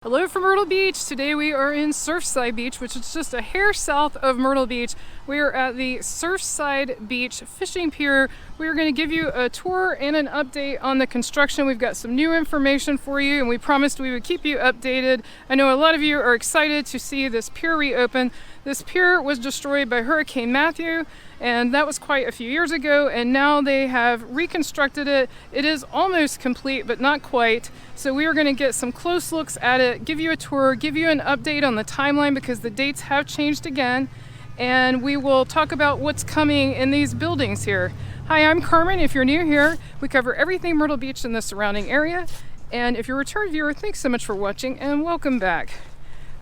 Hello from Myrtle Beach. Today we are in Surfside Beach, which is just a hair south of Myrtle Beach. We are at the Surfside Beach Fishing Pier. We are going to give you a tour and an update on the construction. We've got some new information for you, and we promised we would keep you updated. I know a lot of you are excited to see this pier reopen. This pier was destroyed by Hurricane Matthew, and that was quite a few years ago, and now they have reconstructed it. It is almost complete, but not quite. So we are going to get some close looks at it, give you a tour, give you an update on the timeline because the dates have changed again, and we will talk about what's coming in these buildings here. Hi, I'm Carmen. If you're new here, we cover everything Myrtle Beach and the surrounding area. And if you're a return viewer, thanks so much for watching and welcome back.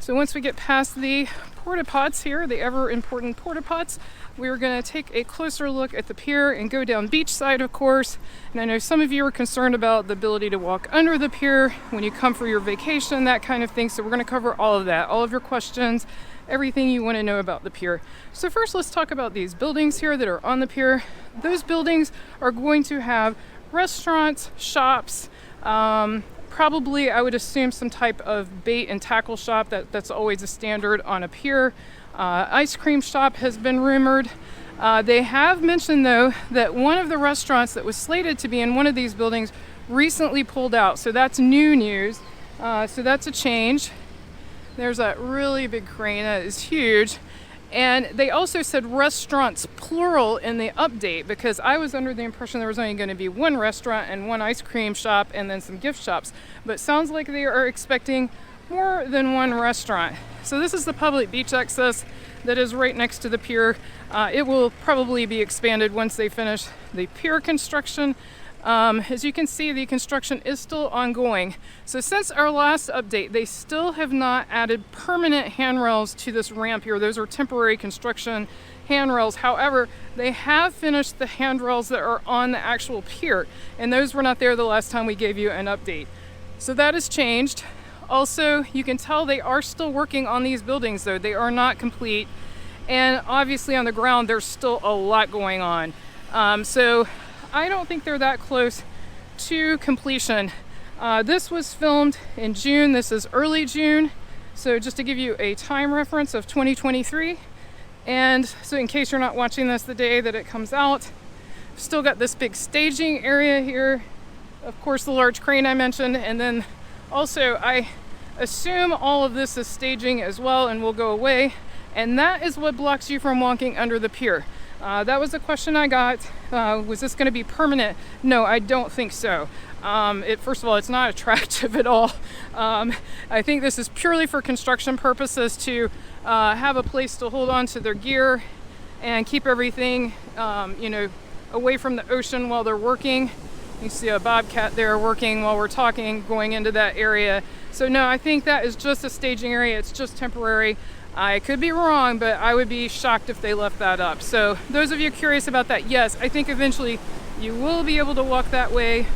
So once we get past the porta pots here, the ever important porta pots, we're going to take a closer look at the pier and go down beachside, of course. And I know some of you are concerned about the ability to walk under the pier when you come for your vacation, that kind of thing. So we're going to cover all of that, all of your questions, everything you want to know about the pier. So first, let's talk about these buildings here that are on the pier. Those buildings are going to have restaurants, shops, probably, I would assume, some type of bait and tackle shop. That's always a standard on a pier. Ice cream shop has been rumored. They have mentioned, though, that one of the restaurants that was slated to be in one of these buildings recently pulled out. So that's new news. So that's a change. There's that really big crane that is huge. And they also said restaurants plural in the update, because I was under the impression there was only going to be one restaurant and one ice cream shop and then some gift shops. But it sounds like they are expecting more than one restaurant. So this is the public beach access that is right next to the pier. It will probably be expanded once they finish the pier construction. As you can see, the construction is still ongoing. So since our last update, they still have not added permanent handrails to this ramp here. Those are temporary construction handrails. However, they have finished the handrails that are on the actual pier, and those were not there the last time we gave you an update. So that has changed. Also, you can tell they are still working on these buildings, though. They are not complete. And obviously on the ground, there's still a lot going on. So I don't think they're that close to completion. This was filmed in June. This is early June. So just to give you a time reference of 2023. And so in case you're not watching this the day that it comes out, still got this big staging area here. Of course, the large crane I mentioned. And then also, I assume all of this is staging as well and will go away. And that is what blocks you from walking under the pier. That was the question I got. Was this going to be permanent? No, I don't think so. First of all, it's not attractive at all. I think this is purely for construction purposes to have a place to hold on to their gear and keep everything, away from the ocean while they're working. You see a bobcat there working while we're talking, going into that area. So no, I think that is just a staging area. It's just temporary. I could be wrong, but I would be shocked if they left that up. So those of you curious about that, yes, I think eventually you will be able to walk that way,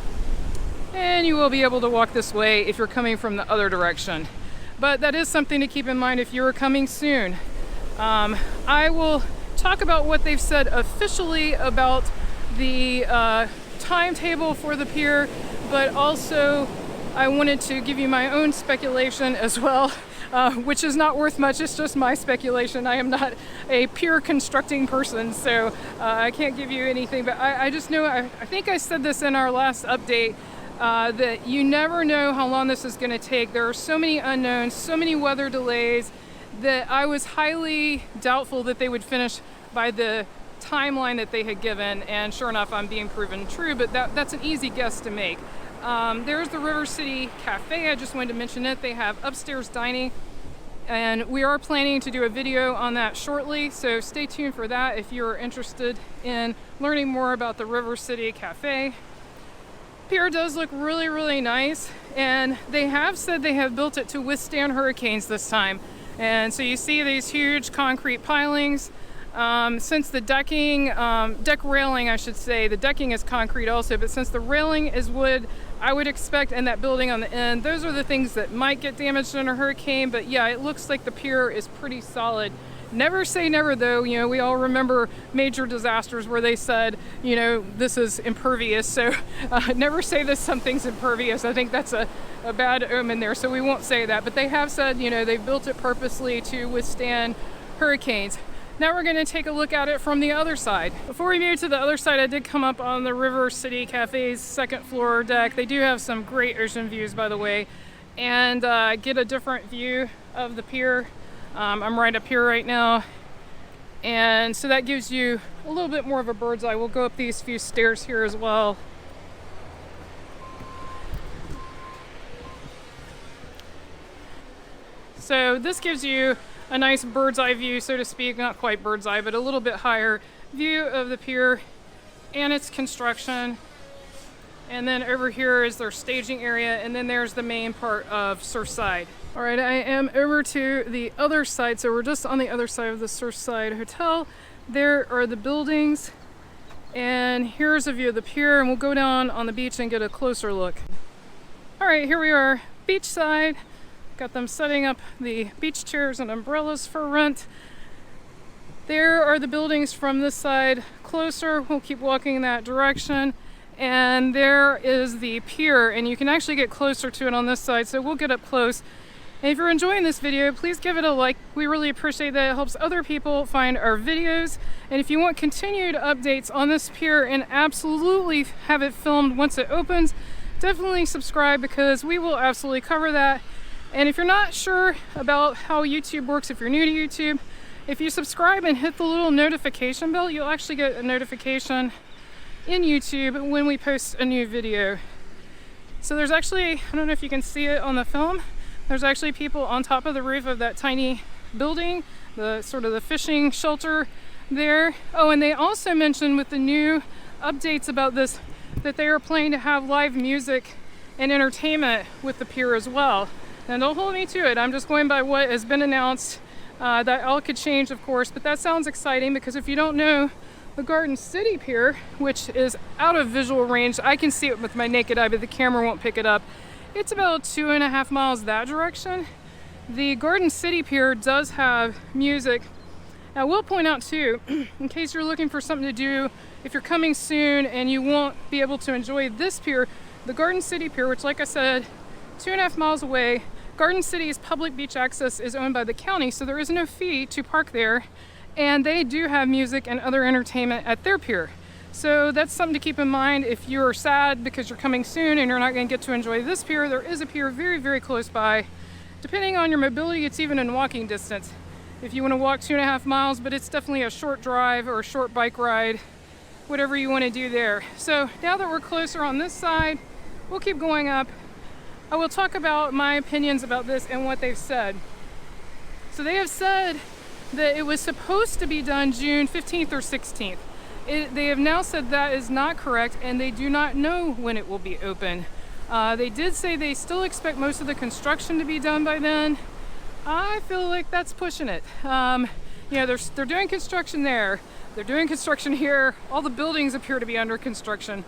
and you will be able to walk this way if you're coming from the other direction. But that is something to keep in mind if you are coming soon. I will talk about what they've said officially about the timetable for the pier, but also I wanted to give you my own speculation as well, which is not worth much. It's just my speculation. I am not a pier constructing person, so I can't give you anything, but I just know, I think I said this in our last update, that you never know how long this is going to take. There are so many unknowns, so many weather delays, that I was highly doubtful that they would finish by the timeline that they had given, and sure enough, I'm being proven true, but that's an easy guess to make. There's the River City Cafe. I just wanted to mention it. They have upstairs dining, and we are planning to do a video on that shortly, so stay tuned for that if you're interested in learning more about the River City Cafe. Pier does look really, really nice, and they have said they have built it to withstand hurricanes this time. And so you see these huge concrete pilings. Since the decking, deck railing, I should say, the decking is concrete also, but since the railing is wood, I would expect, and that building on the end, those are the things that might get damaged in a hurricane. But yeah, it looks like the pier is pretty solid Never say never though. You know, we all remember major disasters where they said, you know, this is impervious. So never say that something's impervious. I think that's a bad omen there. So we won't say that. But they have said, you know, they've built it purposely to withstand hurricanes. Now we're going to take a look at it from the other side. Before we move to the other side, I did come up on the River City Cafe's second floor deck. They do have some great ocean views, by the way, and get a different view of the pier. I'm right up here right now, and so that gives you a little bit more of a bird's eye. We'll go up these few stairs here as well. So this gives you a nice bird's eye view, so to speak, not quite bird's eye, but a little bit higher view of the pier and its construction. And then over here is their staging area, and then there's the main part of Surfside. All right, I am over to the other side, so we're just on the other side of the Surfside Hotel. There are the buildings, and here's a view of the pier, and we'll go down on the beach and get a closer look. All right, here we are, beachside. Got them setting up the beach chairs and umbrellas for rent. There are the buildings from this side closer. We'll keep walking in that direction. And there is the pier, and you can actually get closer to it on this side, so we'll get up close. And if you're enjoying this video, please give it a like. We really appreciate that. It helps other people find our videos. And if you want continued updates on this pier and absolutely have it filmed once it opens, definitely subscribe, because we will absolutely cover that. And if you're not sure about how YouTube works, if you're new to YouTube, if you subscribe and hit the little notification bell, you'll actually get a notification in YouTube when we post a new video. So there's actually, I don't know if you can see it on the film, there's actually people on top of the roof of that tiny building, the sort of the fishing shelter there. Oh, and they also mentioned with the new updates about this that they are planning to have live music and entertainment with the pier as well. And don't hold me to it, I'm just going by what has been announced. That all could change, of course, but that sounds exciting, because if you don't know, the Garden City Pier, which is out of visual range, I can see it with my naked eye, but the camera won't pick it up. It's about 2.5 miles that direction. The Garden City Pier does have music. Now, I will point out too, in case you're looking for something to do, if you're coming soon and you won't be able to enjoy this pier, the Garden City Pier, which, like I said, 2.5 miles away, Garden City's public beach access is owned by the county, so there is no fee to park there, and they do have music and other entertainment at their pier. So that's something to keep in mind if you're sad because you're coming soon and you're not going to get to enjoy this pier. There is a pier very, very close by. Depending on your mobility, it's even in walking distance if you want to walk 2.5 miles, but it's definitely a short drive or a short bike ride, whatever you want to do there. So now that we're closer on this side, we'll keep going up. I will talk about my opinions about this and what they've said. So they have said that it was supposed to be done June 15th or 16th. They have now said that is not correct, and they do not know when it will be open. They did say they still expect most of the construction to be done by then. I feel like that's pushing it. You know, they're doing construction there. They're doing construction here. All the buildings appear to be under construction.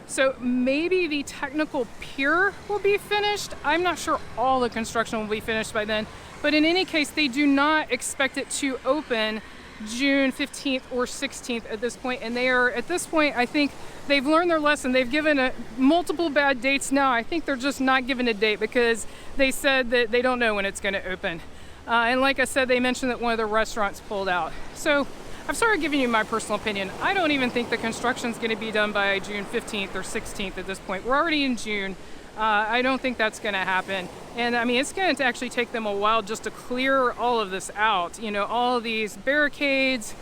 So maybe the technical pier will be finished. I'm not sure all the construction will be finished by then, but in any case, they do not expect it to open June 15th or 16th at this point. And they are, at this point, I think they've learned their lesson. They've given multiple bad dates now. I think they're just not giving a date because they said that they don't know when it's going to open. And like I said, they mentioned that one of the restaurants pulled out. So I've started giving you my personal opinion. I don't even think the construction's going to be done by June 15th or 16th at this point. We're already in June. I don't think that's going to happen. And I mean, it's going to actually take them a while just to clear all of this out. You know, all of these barricades,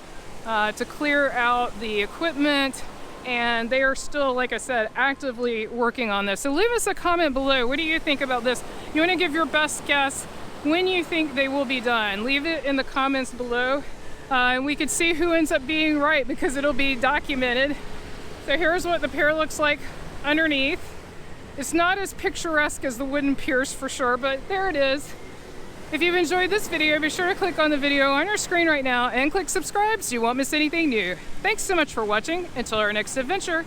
to clear out the equipment. And they are still, like I said, actively working on this. So leave us a comment below. What do you think about this? You want to give your best guess when you think they will be done? Leave it in the comments below. And we could see who ends up being right because it'll be documented. So here's what the pier looks like underneath. It's not as picturesque as the wooden piers for sure, but there it is. If you've enjoyed this video, be sure to click on the video on your screen right now and click subscribe so you won't miss anything new. Thanks so much for watching. Until our next adventure.